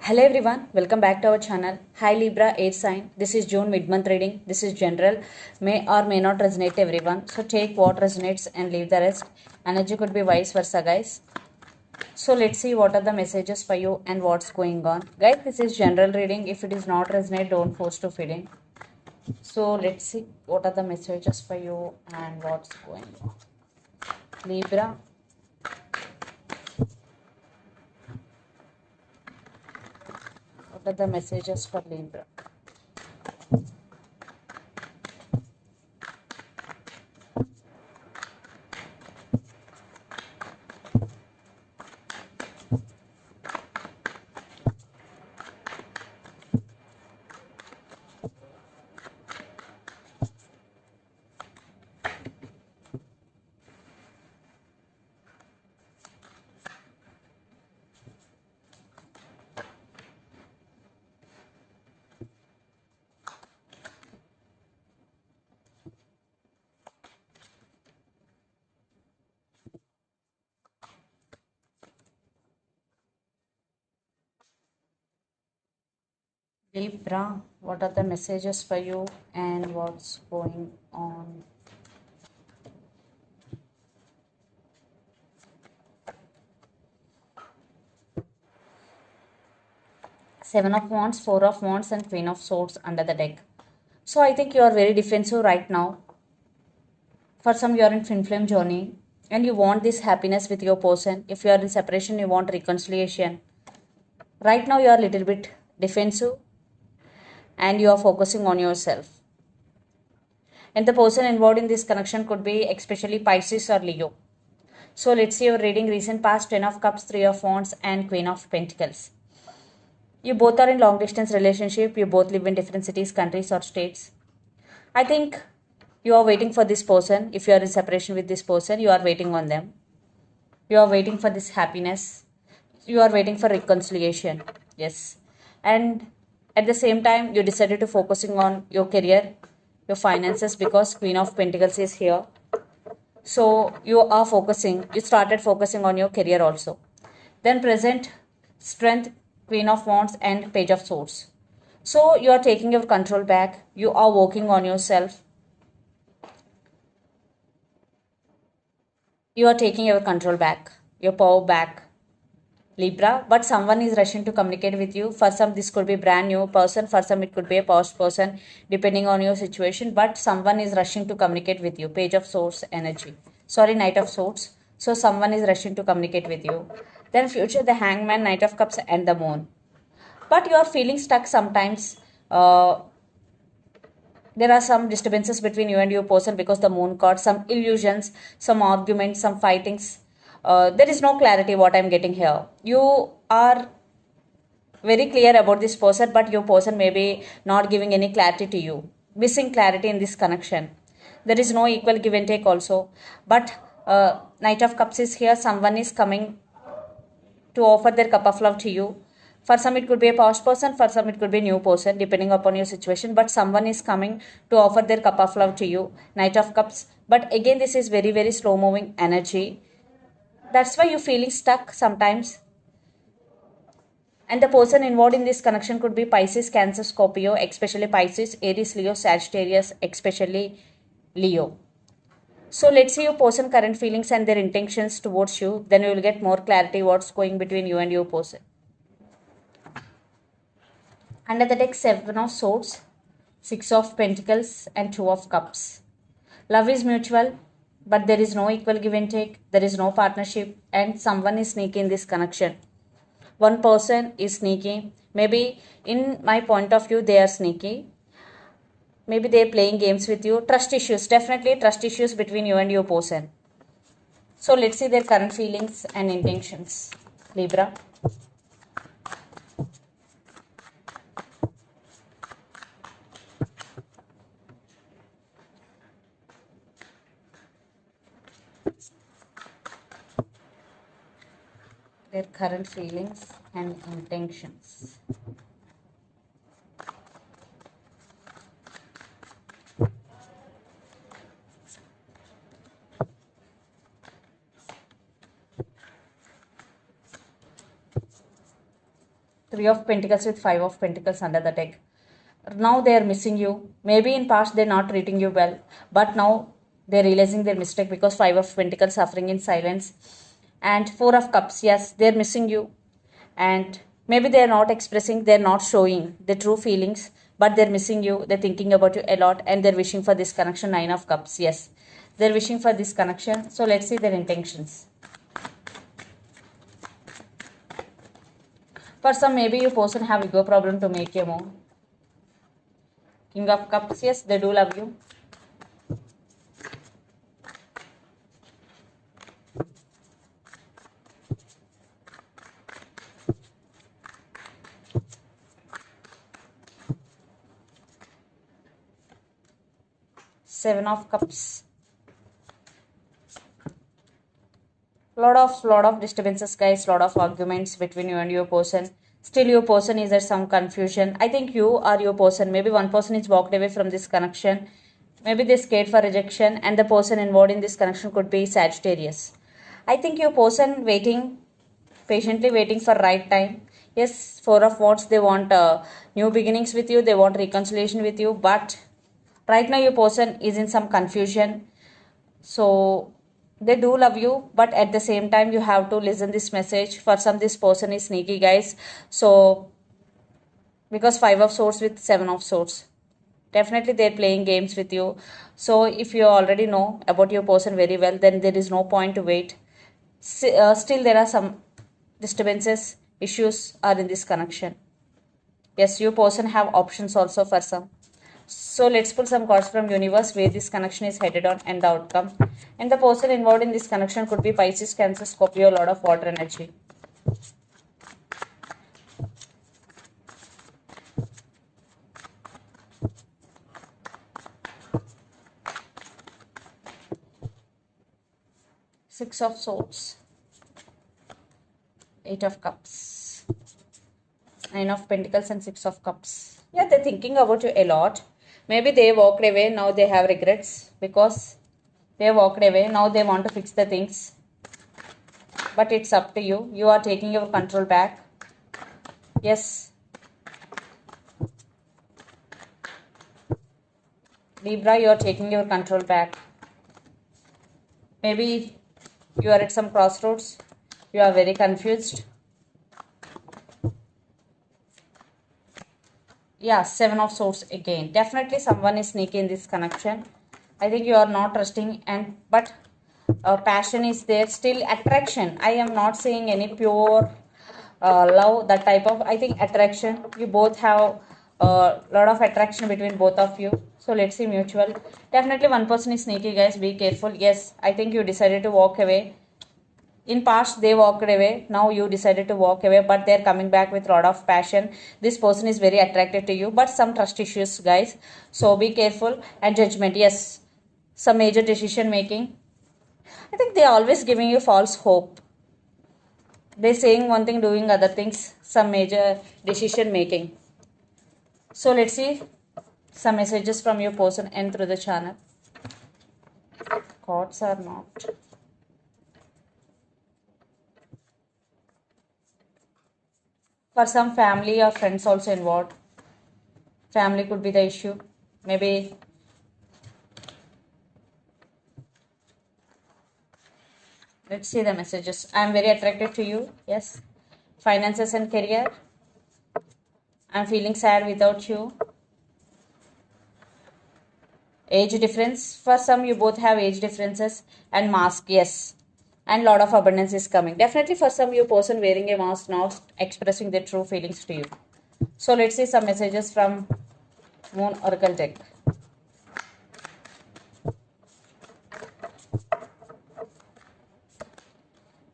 Hello everyone, welcome back to our channel. Hi Libra, air sign. This is June mid-month reading. This is general, may or may not resonate to everyone. So take what resonates and leave the rest. Energy could be vice versa, guys. So let's see what are the messages for you and what's going on. Guys, this is general reading. If it is not resonate, don't force to fill in. So let's see what are the messages for you and what's going on. Libra. What are the messages for Libra? Libra, what are the messages for you and what's going on? Seven of Wands, Four of Wands, and Queen of Swords under the deck. So I think you are very defensive right now. For some, you are in twin flame journey and you want this happiness with your person. If you are in separation, you want reconciliation. Right now, you are a little bit defensive and you are focusing on yourself. And the person involved in this connection could be especially Pisces or Leo. So let's see your reading recent past. 10 of Cups, 3 of Wands, and Queen of Pentacles. You both are in long distance relationship. You both live in different cities, countries, or states. I think you are waiting for this person. If you are in separation with this person, you are waiting on them. You are waiting for this happiness. You are waiting for reconciliation. Yes. And at the same time, you decided to focusing on your career, your finances, because Queen of Pentacles is here. So you started focusing on your career also. Then present, Strength, Queen of Wands, and Page of Swords. So you are taking your control back. You are working on yourself. You are taking your control back, your power back, Libra. But someone is rushing to communicate with you. For some, this could be brand new person. For some, it could be a past person, depending on your situation. But someone is rushing to communicate with you. Page of Swords energy. Sorry, Knight of Swords. So someone is rushing to communicate with you. Then future, the Hangman, Knight of Cups, and the Moon. But you are feeling stuck sometimes. There are some disturbances between you and your person because the moon card, some illusions, some arguments, some fightings. There is no clarity what I'm getting here. You are very clear about this person, but your person may be not giving any clarity to you. Missing clarity in this connection. There is no equal give and take also. But Knight of Cups is here. Someone is coming to offer their cup of love to you. For some, it could be a past person. For some, it could be a new person, depending upon your situation. But someone is coming to offer their cup of love to you. Knight of Cups. But again, this is very, very slow moving energy. That's why you're feeling stuck sometimes. And the person involved in this connection could be Pisces, Cancer, Scorpio, especially Pisces, Aries, Leo, Sagittarius, especially Leo. So let's see your person current feelings and their intentions towards you. Then you will get more clarity what's going between you and your person. Under the deck, 7 of Swords, 6 of Pentacles, and 2 of Cups. Love is mutual, but there is no equal give and take. There is no partnership, and someone is sneaky in this connection. One person is sneaky. Maybe in my point of view, they are sneaky. Maybe they are playing games with you. Trust issues, definitely trust issues between you and your person. So let's see their current feelings and intentions. Libra. Their current feelings and intentions. Three of Pentacles with Five of Pentacles under the deck. Now they are missing you. Maybe in past they're not treating you well, but now they're realizing their mistake because Five of Pentacles suffering in silence. And Four of Cups, yes, they're missing you. And maybe they're not expressing, they're not showing the true feelings, but they're missing you. They're thinking about you a lot and they're wishing for this connection. Nine of Cups, yes, they're wishing for this connection. So let's see their intentions. For some, maybe your person have ego problem to make you move. King of Cups, yes, they do love you. Seven of Cups. Lot of disturbances, guys. Lot of arguments between you and your person. Still your person is at some confusion. I think you or your person, maybe one person is walked away from this connection. Maybe they scared for rejection, and the person involved in this connection could be Sagittarius. I think your person waiting, patiently waiting for right time. Yes, Four of Wands, they want new beginnings with you. They want reconciliation with you, but right now your person is in some confusion. So they do love you, but at the same time you have to listen this message. For some, this person is sneaky, guys. So because Five of Swords with Seven of Swords, definitely they're playing games with you. So if you already know about your person very well, then there is no point to wait. Still there are some disturbances, issues are in this connection. Yes, your person have options also for some. So let's pull some cards from universe where this connection is headed on and the outcome. And the person involved in this connection could be Pisces, Cancer, Scorpio, a lot of water energy. Six of Swords, Eight of Cups, Nine of Pentacles and Six of Cups. Yeah, they're thinking about you a lot. Maybe they walked away, now they have regrets because they walked away. Now they want to fix the things. But it's up to you. You are taking your control back. Yes. Libra, you are taking your control back. Maybe you are at some crossroads. You are very confused. Yeah, Seven of Swords again. Definitely someone is sneaky in this connection. I think you are not trusting, and but passion is there. Still attraction. I am not saying any pure love, that type of. I think attraction. You both have a lot of attraction between both of you. So let's see mutual. Definitely one person is sneaky, guys. Be careful. Yes, I think you decided to walk away. In past they walked away, now you decided to walk away, but they're coming back with a lot of passion. This person is very attracted to you, but some trust issues, guys. So be careful. And Judgment, yes, some major decision making. I think they're always giving you false hope. They're saying one thing, doing other things. Some major decision making. So let's see some messages from your person and through the channel. Cards are not. For some, family or friends also involved. Family could be the issue. Maybe let's see the messages. I am very attracted to you. Yes. Finances and career. I am feeling sad without you. Age difference. For some, you both have age differences. And mask. Yes. And lot of abundance is coming. Definitely for some, your person wearing a mask, not expressing their true feelings to you. So let's see some messages from Moon Oracle deck.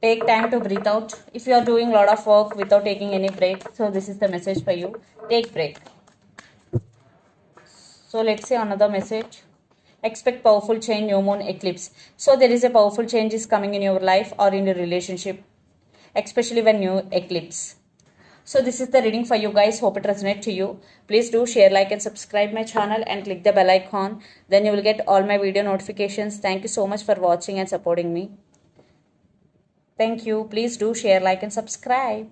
Take time to breathe out. If you are doing a lot of work without taking any break, so this is the message for you. Take break. So let's see another message. Expect powerful change, new moon eclipse. So there is a powerful change is coming in your life or in your relationship, especially when new eclipse. So this is the reading for you guys. Hope it resonates to you. Please do share, like and subscribe my channel and click the bell icon. Then you will get all my video notifications. Thank you so much for watching and supporting me. Thank you. Please do share, like and subscribe.